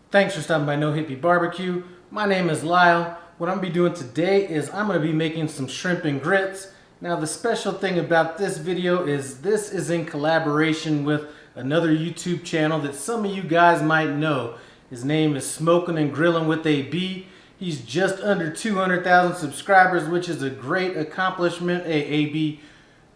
Thanks for stopping by No Hippie Barbecue. My name is Lyle. What I'm going to be doing today is I'm going to be making some shrimp and grits. Now the special thing about this video is this is in collaboration with another YouTube channel that some of you guys might know. His name is Smokin and Grillin with a B. He's just under 200,000 subscribers, which is a great accomplishment. Hey, AB,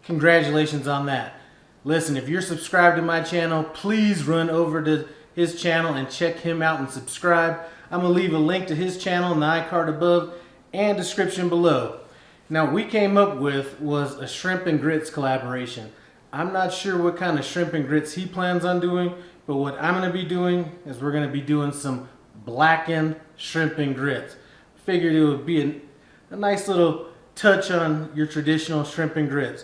congratulations on that. Listen, if you're subscribed to my channel, please run over to his channel and check him out and subscribe. I'm going to leave a link to his channel in the iCard above and description below. Now, what we came up with was a shrimp and grits collaboration. I'm not sure what kind of shrimp and grits he plans on doing, but what I'm going to be doing is we're going to be doing some blackened shrimp and grits. Figured it would be a nice little touch on your traditional shrimp and grits.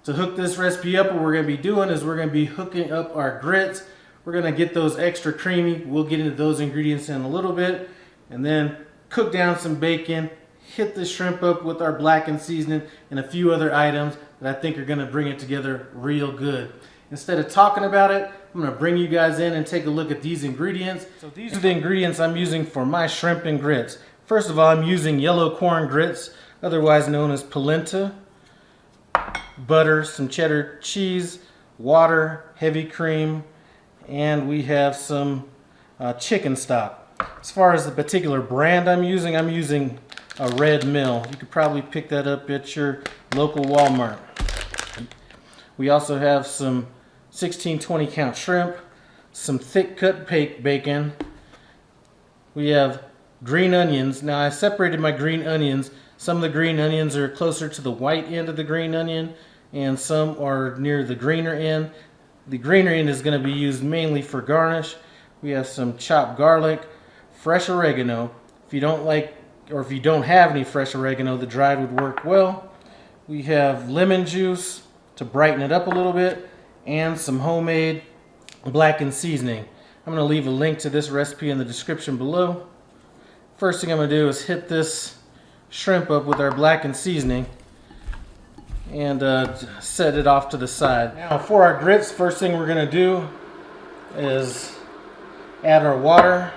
To hook this recipe up, what we're going to be doing is we're going to be hooking up our grits. We're going to get those extra creamy. We'll get into those ingredients in a little bit. And then cook down some bacon, hit the shrimp up with our blackened seasoning and a few other items that I think are going to bring it together real good. Instead of talking about it, I'm going to bring you guys in and take a look at these ingredients. So these are the ingredients I'm using for my shrimp and grits. First of all, I'm using yellow corn grits, otherwise known as polenta, butter, some cheddar cheese, water, heavy cream, and we have some chicken stock. As far as the particular brand I'm using a Red Mill. You could probably pick that up at your local Walmart. We also have some 16-20 count shrimp, some thick cut bacon. We have green onions. Now I separated my green onions. Some of the green onions are closer to the white end of the green onion and some are near the greener end. The greener end is going to be used mainly for garnish. We have some chopped garlic, fresh oregano. If you don't like, or if you don't have any fresh oregano, the dried would work well. We have lemon juice to brighten it up a little bit, and some homemade blackened seasoning. I'm going to leave a link to this recipe in the description below. First thing I'm going to do is hit this shrimp up with our blackened seasoning and set it off to the side. Now for our grits, first thing we're going to do is add our water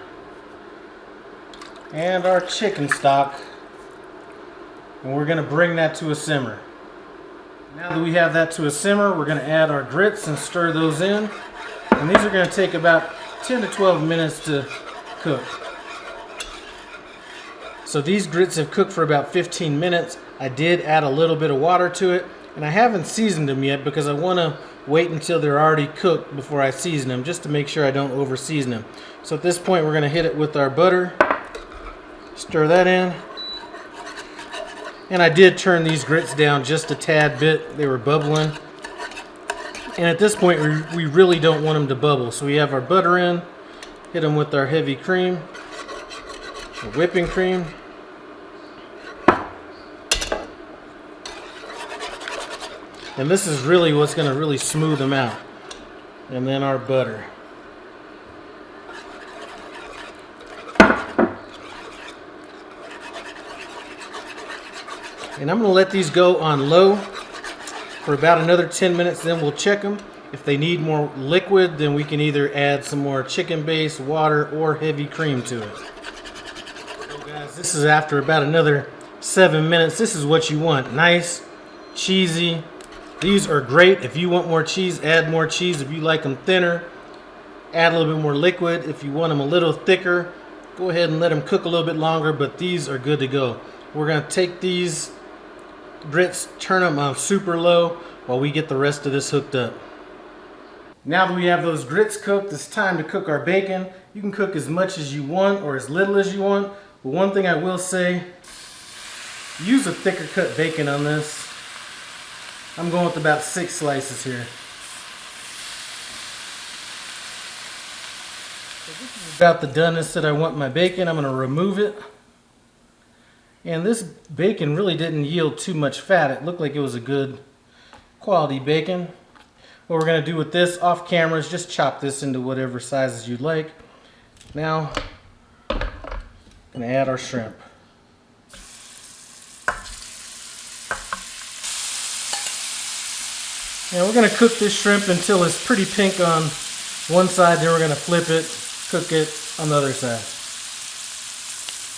and our chicken stock, and we're going to bring that to a simmer. Now that we have that to a simmer, we're going to add our grits and stir those in, and these are going to take about 10 to 12 minutes to cook. So these grits have cooked for about 15 minutes. I did add a little bit of water to it, and I haven't seasoned them yet because I want to wait until they're already cooked before I season them, just to make sure I don't over season them. So at this point we're going to hit it with our butter, stir that in, and I did turn these grits down just a tad bit. They were bubbling, and at this point we really don't want them to bubble. So we have our butter in, hit them with our heavy cream, our whipping cream, and this is really what's going to really smooth them out. And then our butter. And I'm going to let these go on low for about another 10 minutes, then we'll check them. If they need more liquid, then we can either add some more chicken base, water, or heavy cream to it. So guys, this is after about another 7 minutes. This is what you want. Nice, cheesy. These are great. If you want more cheese, add more cheese. If you like them thinner, add a little bit more liquid. If you want them a little thicker, go ahead and let them cook a little bit longer, but these are good to go. We're going to take these grits, turn them on super low while we get the rest of this hooked up. Now that we have those grits cooked, it's time to cook our bacon. You can cook as much as you want or as little as you want, but one thing I will say, use a thicker cut bacon on this. I'm going with about 6 slices here. So this is about the doneness that I want my bacon. I'm going to remove it. And this bacon really didn't yield too much fat. It looked like it was a good quality bacon. What we're going to do with this off camera is just chop this into whatever sizes you'd like. Now, I'm going to add our shrimp. And we're going to cook this shrimp until it's pretty pink on one side, then we're going to flip it, cook it on the other side.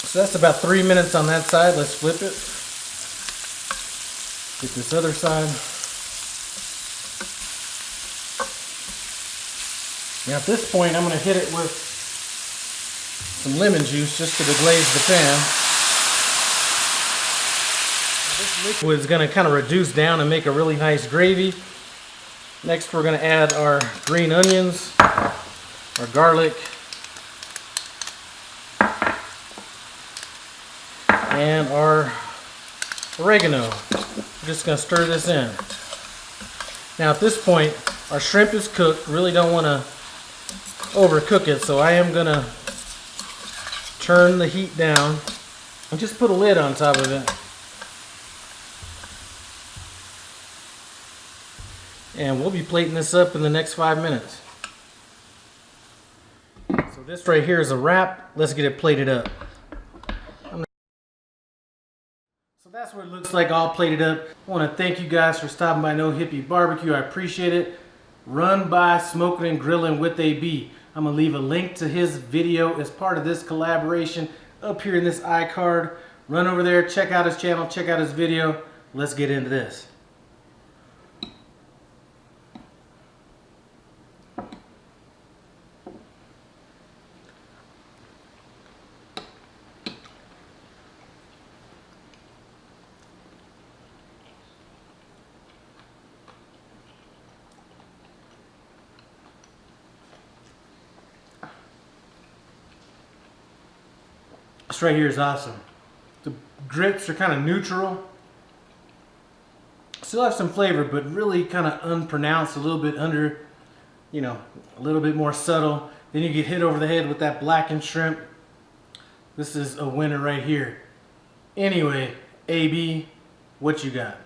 So that's about 3 minutes on that side. Let's flip it. Get this other side. Now at this point, I'm going to hit it with some lemon juice just to deglaze the pan. This liquid is going to kind of reduce down and make a really nice gravy. Next, we're going to add our green onions, our garlic, and our oregano. We're just going to stir this in. Now at this point, our shrimp is cooked. Really don't want to overcook it, so I am going to turn the heat down and just put a lid on top of it. And we'll be plating this up in the next 5 minutes. So this right here is a wrap. Let's get it plated up. So that's what it looks like all plated up. I want to thank you guys for stopping by No Hippie Barbecue. I appreciate it. Run by Smokin and Grillin with AB. I'm going to leave a link to his video as part of this collaboration up here in this iCard. Run over there, check out his channel, check out his video. Let's get into this. This right here is awesome. The grits are kind of neutral. Still have some flavor, but really kind of unpronounced, a little bit under, you know, a little bit more subtle. Then you get hit over the head with that blackened shrimp. This is a winner right here. Anyway, AB, what you got?